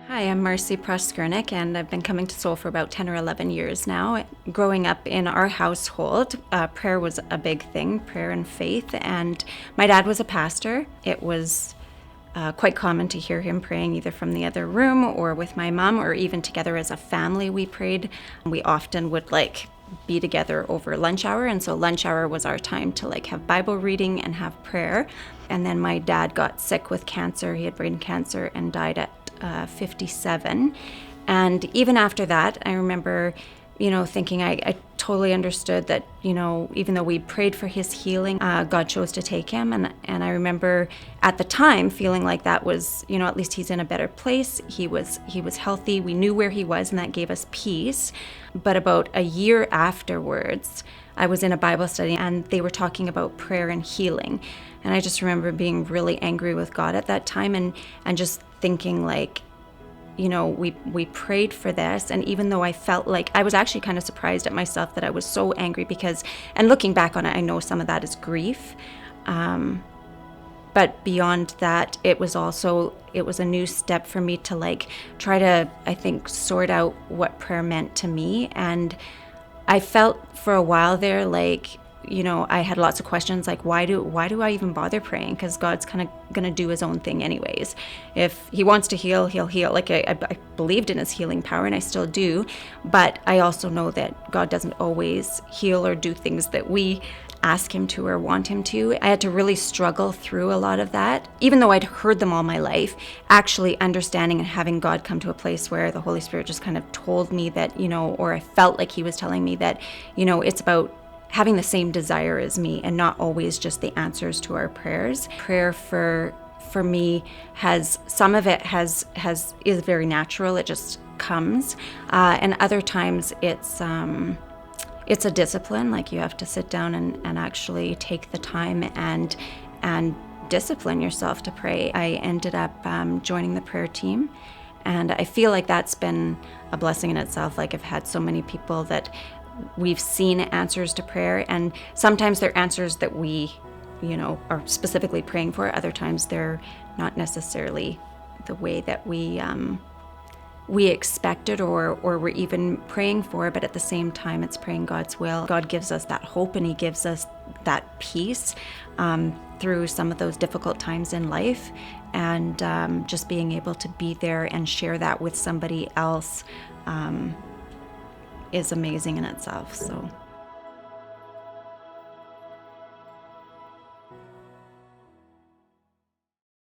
Hi, I'm Marcy Proskurnik, and I've been coming to Soul for about 10 or 11 years now. Growing up in our household, prayer was a big thing, prayer and faith, and my dad was a pastor. It was quite common to hear him praying either from the other room or with my mom, or even together as a family we prayed. We often would be together over lunch hour, and so lunch hour was our time to have Bible reading and have prayer. And then my dad got sick with cancer. He had brain cancer and died at 57. And even after that, I remember, thinking I totally understood that, even though we prayed for his healing, God chose to take him. And I remember at the time feeling like that was, at least he's in a better place. He was healthy. We knew where he was, and that gave us peace. But about a year afterwards, I was in a Bible study and they were talking about prayer and healing. And I just remember being really angry with God at that time and just thinking we prayed for this. And even though I felt like I was actually kind of surprised at myself that I was so angry and looking back on it, I know some of that is grief. But beyond that, it was a new step for me to try to, I think, sort out what prayer meant to me. And I felt for a while there I had lots of questions why do I even bother praying? Because God's kind of going to do his own thing anyways. If he wants to heal, he'll heal. I believed in his healing power, and I still do. But I also know that God doesn't always heal or do things that we ask him to or want him to. I had to really struggle through a lot of that, even though I'd heard them all my life. Actually understanding and having God come to a place where the Holy Spirit just kind of told me that, or I felt like he was telling me that, it's about having the same desire as me and not always just the answers to our prayers. Prayer for me has, some of it is very natural. It just comes. And other times it's a discipline. You have to sit down and actually take the time and discipline yourself to pray. I ended up joining the prayer team, and I feel like that's been a blessing in itself. I've had so many people that we've seen answers to prayer, and sometimes they're answers that we, are specifically praying for. Other times they're not necessarily the way that we expected or were even praying for, but at the same time it's praying God's will. God gives us that hope, and he gives us that peace through some of those difficult times in life, and just being able to be there and share that with somebody else is amazing in itself. So